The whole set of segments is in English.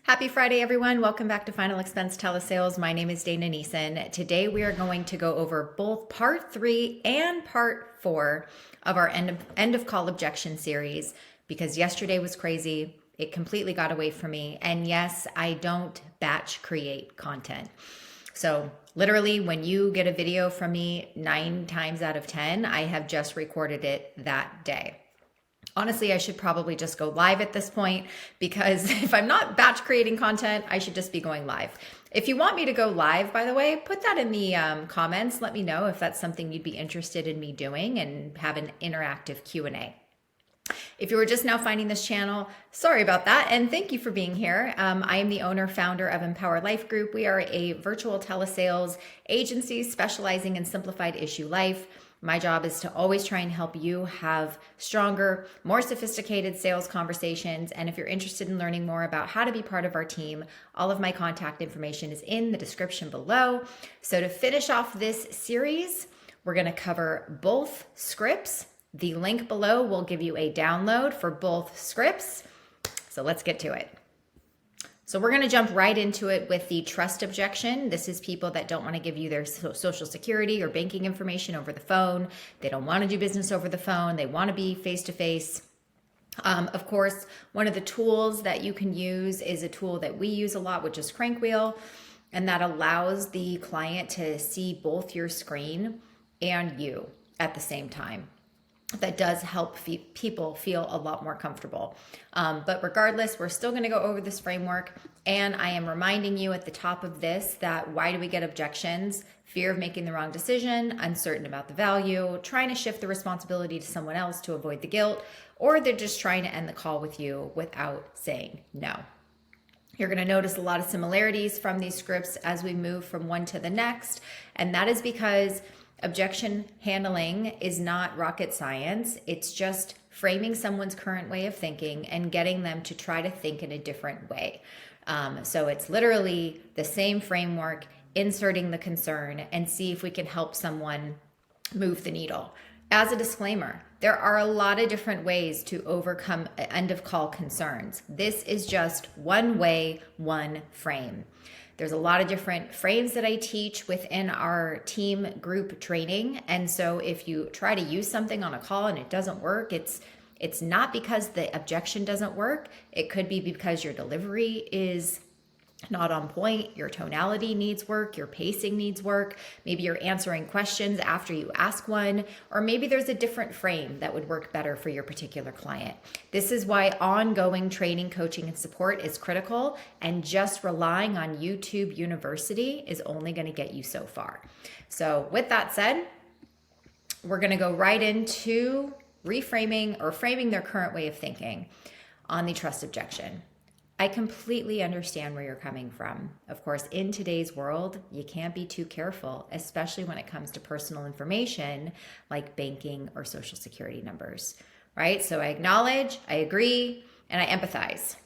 Happy Friday, everyone. Welcome back to Final Expense Telesales. My name is Dana Neeson. Today, we are going to go over both part 3 and part 4 of our end of call objection series because yesterday was crazy. It completely got away from me. And yes, I don't batch create content. So literally, when you get a video from me 9 times out of 10, I have just recorded it that day. Honestly, I should probably just go live at this point because if I'm not batch creating content, I should just be going live. If you want me to go live, by the way, put that in the comments. Let me know if that's something you'd be interested in me doing and have an interactive Q&A. If you were just now finding this channel, sorry about that, and thank you for being here. I am the owner, founder of Empower Life Group. We are a virtual telesales agency specializing in simplified issue life. My job is to always try and help you have stronger, more sophisticated sales conversations. And if you're interested in learning more about how to be part of our team, all of my contact information is in the description below. So to finish off this series, we're going to cover both scripts. The link below will give you a download for both scripts. So let's get to it. So we're going to jump right into it with the trust objection. This is people that don't want to give you their social security or banking information over the phone. They don't want to do business over the phone. They want to be face-to-face. Of course, one of the tools that you can use is a tool that we use a lot, which is Crankwheel, and that allows the client to see both your screen and you at the same time. That does help people feel a lot more comfortable. But regardless, we're still going to go over this framework. And I am reminding you at the top of this that why do we get objections? Fear of making the wrong decision, uncertain about the value, trying to shift the responsibility to someone else to avoid the guilt, or they're just trying to end the call with you without saying no. You're going to notice a lot of similarities from these scripts as we move from one to the next. And that is because objection handling is not rocket science. It's just framing someone's current way of thinking and getting them to try to think in a different way. So it's literally the same framework, inserting the concern and see if we can help someone move the needle. As a disclaimer, there are a lot of different ways to overcome end of call concerns. This is just one way, one frame. There's a lot of different frames that I teach within our team group training. And so if you try to use something on a call and it doesn't work, it's not because the objection doesn't work. It could be because your delivery is not on point, your tonality needs work, your pacing needs work, maybe you're answering questions after you ask one, or maybe there's a different frame that would work better for your particular client. This is why ongoing training, coaching, and support is critical, and just relying on YouTube University is only going to get you so far. So with that said, we're going to go right into reframing or framing their current way of thinking on the trust objection. I completely understand where you're coming from. Of course, in today's world, you can't be too careful, especially when it comes to personal information like banking or social security numbers, right? So I acknowledge, I agree, and I empathize,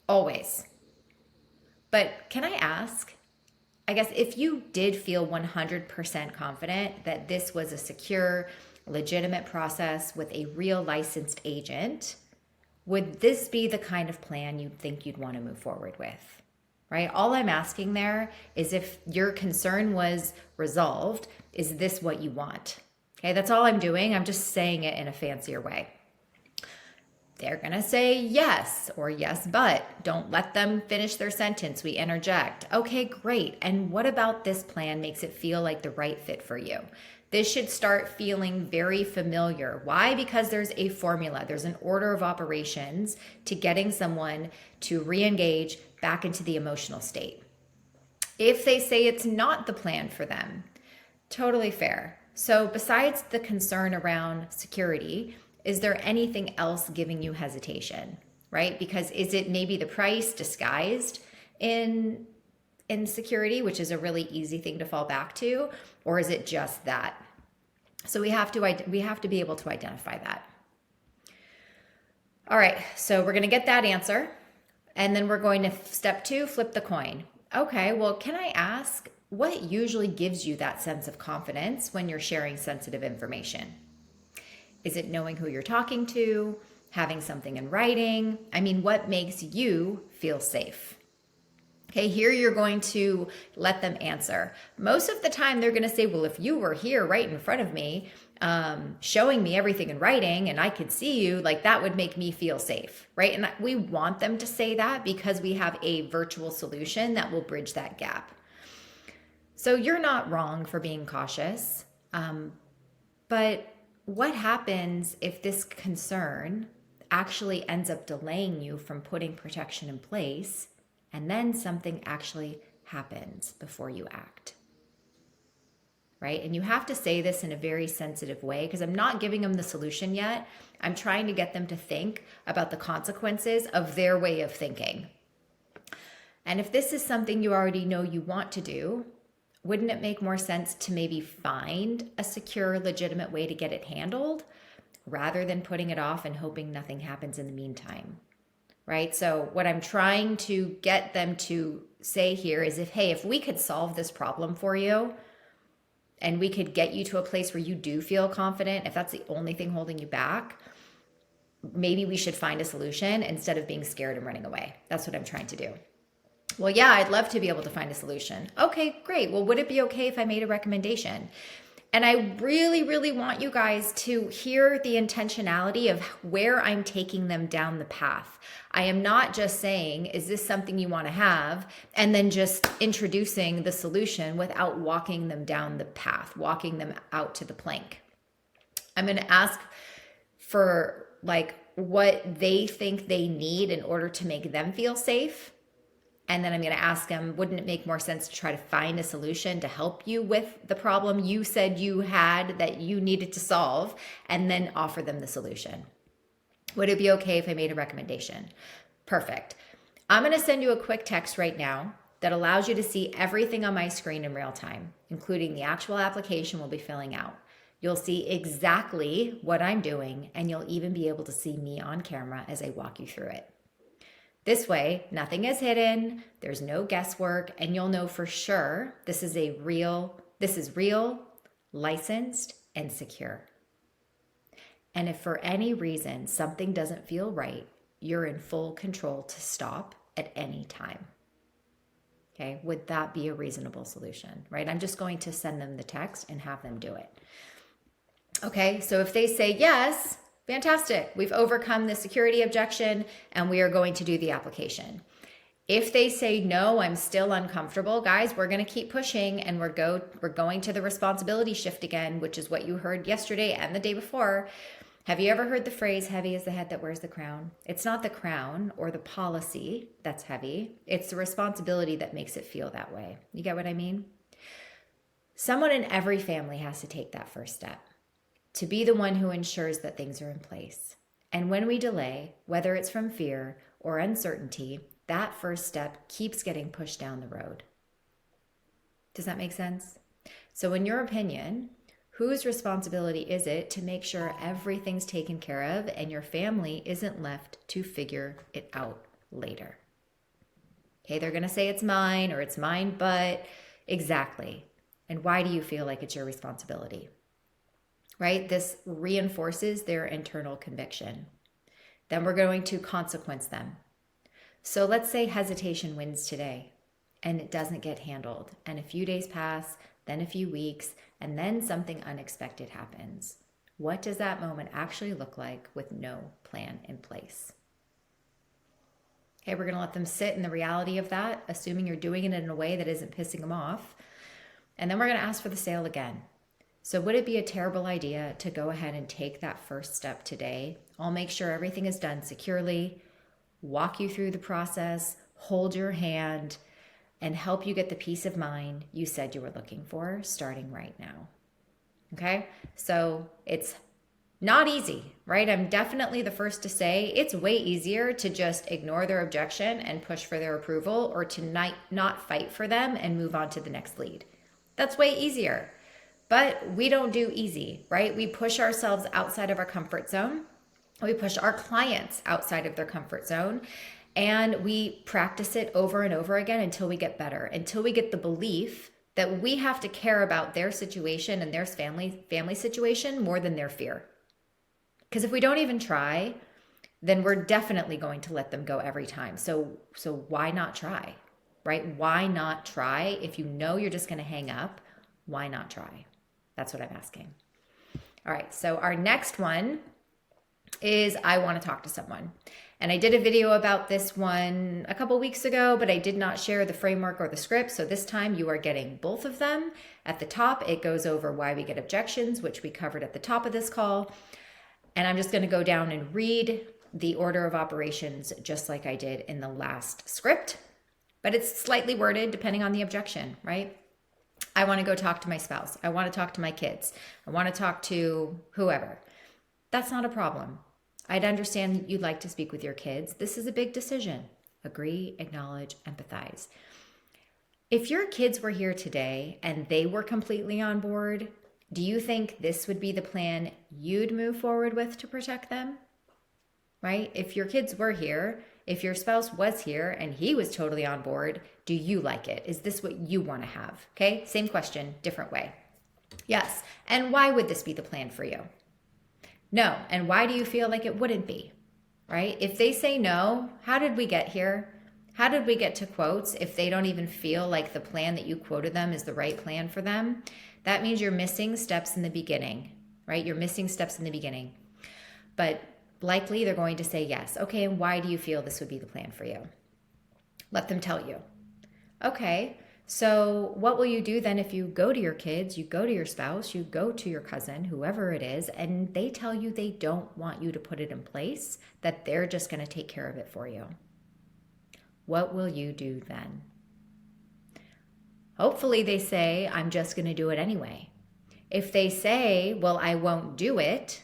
always. But can I ask, I guess if you did feel 100% confident that this was a secure, legitimate process with a real licensed agent, would this be the kind of plan you'd think you'd want to move forward with, right? All I'm asking there is if your concern was resolved, is this what you want? Okay, that's all I'm doing. I'm just saying it in a fancier way. They're going to say yes or yes, but don't let them finish their sentence. We interject. Okay, great. And what about this plan makes it feel like the right fit for you? This should start feeling very familiar. Why? Because there's a formula. There's an order of operations to getting someone to re-engage back into the emotional state. If they say it's not the plan for them, totally fair. So besides the concern around security, is there anything else giving you hesitation, right? Because is it maybe the price disguised in security, which is a really easy thing to fall back to, or is it just that? So we have to be able to identify that. All right, so we're going to get that answer, and then we're going to step 2, flip the coin. Okay, well, can I ask what usually gives you that sense of confidence when you're sharing sensitive information? Is it knowing who you're talking to, having something in writing? I mean, what makes you feel safe? Okay, here you're going to let them answer. Most of the time, they're going to say, well, if you were here right in front of me, showing me everything in writing and I could see you, like that would make me feel safe, right? And we want them to say that because we have a virtual solution that will bridge that gap. So you're not wrong for being cautious. But what happens if this concern actually ends up delaying you from putting protection in place, and then something actually happens before you act? Right? And you have to say this in a very sensitive way, because I'm not giving them the solution yet. I'm trying to get them to think about the consequences of their way of thinking. And if this is something you already know you want to do, wouldn't it make more sense to maybe find a secure, legitimate way to get it handled rather than putting it off and hoping nothing happens in the meantime? Right? So what I'm trying to get them to say here is if we could solve this problem for you and we could get you to a place where you do feel confident, if that's the only thing holding you back, maybe we should find a solution instead of being scared and running away. That's what I'm trying to do. Well, yeah, I'd love to be able to find a solution. Okay, great. Well, would it be okay if I made a recommendation? And I really, really want you guys to hear the intentionality of where I'm taking them down the path. I am not just saying, is this something you want to have? And then just introducing the solution without walking them down the path, walking them out to the plank. I'm going to ask for what they think they need in order to make them feel safe. And then I'm going to ask them, wouldn't it make more sense to try to find a solution to help you with the problem you said you had that you needed to solve, and then offer them the solution? Would it be okay if I made a recommendation? Perfect. I'm going to send you a quick text right now that allows you to see everything on my screen in real time, including the actual application we'll be filling out. You'll see exactly what I'm doing, and you'll even be able to see me on camera as I walk you through it. This way, nothing is hidden, there's no guesswork, and you'll know for sure this is real, licensed, and secure. And if for any reason something doesn't feel right, you're in full control to stop at any time. Okay, would that be a reasonable solution, right? I'm just going to send them the text and have them do it. Okay, so if they say yes, fantastic. We've overcome the security objection and we are going to do the application. If they say, no, I'm still uncomfortable, guys, we're going to keep pushing and we're going to the responsibility shift again, which is what you heard yesterday and the day before. Have you ever heard the phrase, heavy is the head that wears the crown? It's not the crown or the policy that's heavy. It's the responsibility that makes it feel that way. You get what I mean? Someone in every family has to take that first step, to be the one who ensures that things are in place. And when we delay, whether it's from fear or uncertainty, that first step keeps getting pushed down the road. Does that make sense? So in your opinion, whose responsibility is it to make sure everything's taken care of and your family isn't left to figure it out later? Okay, they're going to say it's mine or it's mine, but exactly. And why do you feel like it's your responsibility? Right? This reinforces their internal conviction. Then we're going to consequence them. So let's say hesitation wins today and it doesn't get handled. And a few days pass, then a few weeks, and then something unexpected happens. What does that moment actually look like with no plan in place? Okay, we're going to let them sit in the reality of that, assuming you're doing it in a way that isn't pissing them off. And then we're going to ask for the sale again. So would it be a terrible idea to go ahead and take that first step today? I'll make sure everything is done securely, walk you through the process, hold your hand, and help you get the peace of mind you said you were looking for starting right now. Okay? So it's not easy, right? I'm definitely the first to say it's way easier to just ignore their objection and push for their approval, or to not fight for them and move on to the next lead. That's way easier. But we don't do easy, right? We push ourselves outside of our comfort zone. We push our clients outside of their comfort zone, and we practice it over and over again until we get better, until we get the belief that we have to care about their situation and their family situation more than their fear. Because if we don't even try, then we're definitely going to let them go every time. So why not try, right? Why not try? If you know you're just going to hang up, why not try? That's what I'm asking. All right, so our next one is I want to talk to someone. And I did a video about this one a couple weeks ago, but I did not share the framework or the script. So this time you are getting both of them. At the top, it goes over why we get objections, which we covered at the top of this call. And I'm just going to go down and read the order of operations just like I did in the last script, but it's slightly worded depending on the objection, right? I want to go talk to my spouse. I want to talk to my kids. I want to talk to whoever. That's not a problem. I'd understand you'd like to speak with your kids. This is a big decision. Agree, acknowledge, empathize. If your kids were here today and they were completely on board, do you think this would be the plan you'd move forward with to protect them? Right? If your kids were here, if your spouse was here and he was totally on board, do you like it? Is this what you want to have? Okay, same question, different way. Yes. And why would this be the plan for you? No. And why do you feel like it wouldn't be? Right? If they say no, how did we get here? How did we get to quotes if they don't even feel like the plan that you quoted them is the right plan for them? That means you're missing steps in the beginning, right? You're missing steps in the beginning. But likely they're going to say yes. Okay, and why do you feel this would be the plan for you? Let them tell you. Okay, so what will you do then if you go to your kids, you go to your spouse, you go to your cousin, whoever it is, and they tell you they don't want you to put it in place, that they're just going to take care of it for you? What will you do then? Hopefully they say, I'm just going to do it anyway. If they say, well, I won't do it,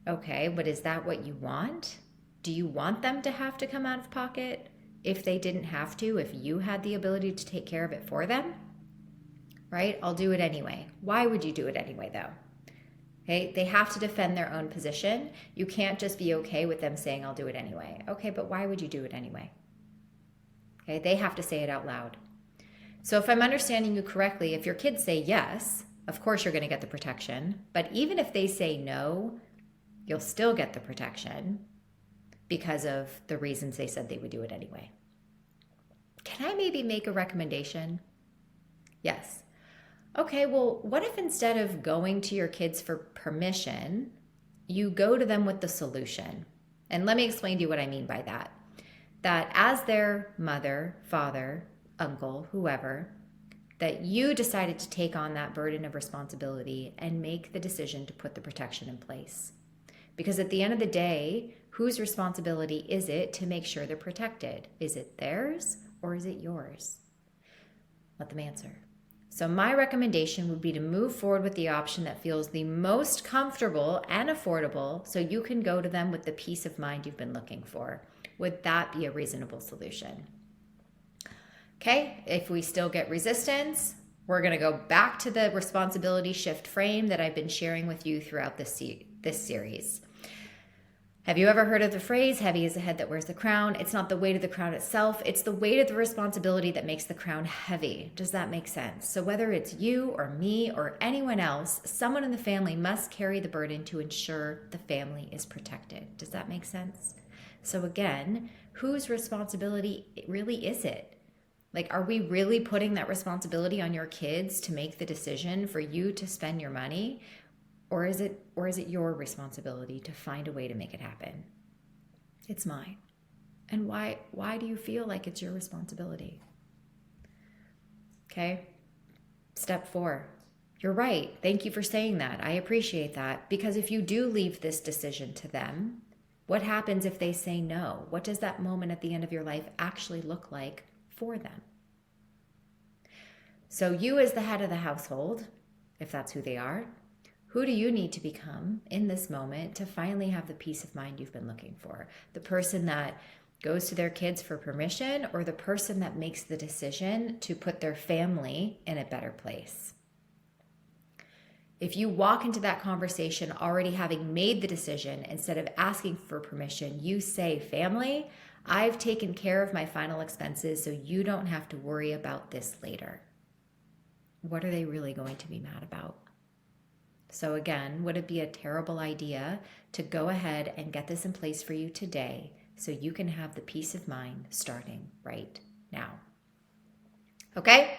okay, but is that what you want? Do you want them to have to come out of pocket if they didn't have to, if you had the ability to take care of it for them? Right? I'll do it anyway. Why would you do it anyway, though? Okay, they have to defend their own position. You can't just be okay with them saying, I'll do it anyway. Okay, but why would you do it anyway? Okay, they have to say it out loud. So if I'm understanding you correctly, if your kids say yes, of course you're going to get the protection. But even if they say no, you'll still get the protection because of the reasons they said they would do it anyway. Can I maybe make a recommendation? Yes. Okay, well, what if instead of going to your kids for permission, you go to them with the solution? And let me explain to you what I mean by that. That as their mother, father, uncle, whoever, that you decided to take on that burden of responsibility and make the decision to put the protection in place. Because at the end of the day, whose responsibility is it to make sure they're protected? Is it theirs or is it yours? Let them answer. So my recommendation would be to move forward with the option that feels the most comfortable and affordable so you can go to them with the peace of mind you've been looking for. Would that be a reasonable solution? Okay, if we still get resistance, we're going to go back to the responsibility shift frame that I've been sharing with you throughout this series. Have you ever heard of the phrase, heavy is the head that wears the crown? It's not the weight of the crown itself, it's the weight of the responsibility that makes the crown heavy. Does that make sense? So whether it's you or me or anyone else, someone in the family must carry the burden to ensure the family is protected. Does that make sense? So again, whose responsibility really is it? Like, are we really putting that responsibility on your kids to make the decision for you to spend your money? Or is it your responsibility to find a way to make it happen? It's mine. And why do you feel like it's your responsibility? Okay. Step 4. You're right. Thank you for saying that. I appreciate that. Because if you do leave this decision to them, what happens if they say no? What does that moment at the end of your life actually look like for them? So you as the head of the household, if that's who they are, who do you need to become in this moment to finally have the peace of mind you've been looking for? The person that goes to their kids for permission or the person that makes the decision to put their family in a better place? If you walk into that conversation already having made the decision, instead of asking for permission, you say, family, I've taken care of my final expenses so you don't have to worry about this later. What are they really going to be mad about? So again, would it be a terrible idea to go ahead and get this in place for you today so you can have the peace of mind starting right now? Okay,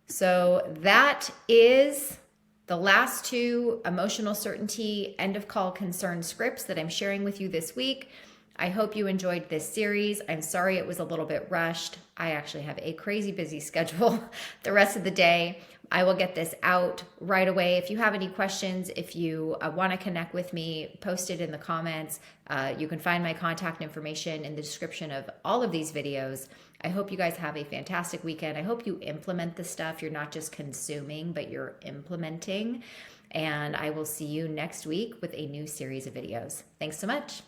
so that is the last two emotional certainty end of call concern scripts that I'm sharing with you this week. I hope you enjoyed this series. I'm sorry it was a little bit rushed. I actually have a crazy busy schedule the rest of the day. I will get this out right away. If you have any questions, if you want to connect with me, post it in the comments. You can find my contact information in the description of all of these videos. I hope you guys have a fantastic weekend. I hope you implement the stuff. You're not just consuming, but you're implementing. And I will see you next week with a new series of videos. Thanks so much.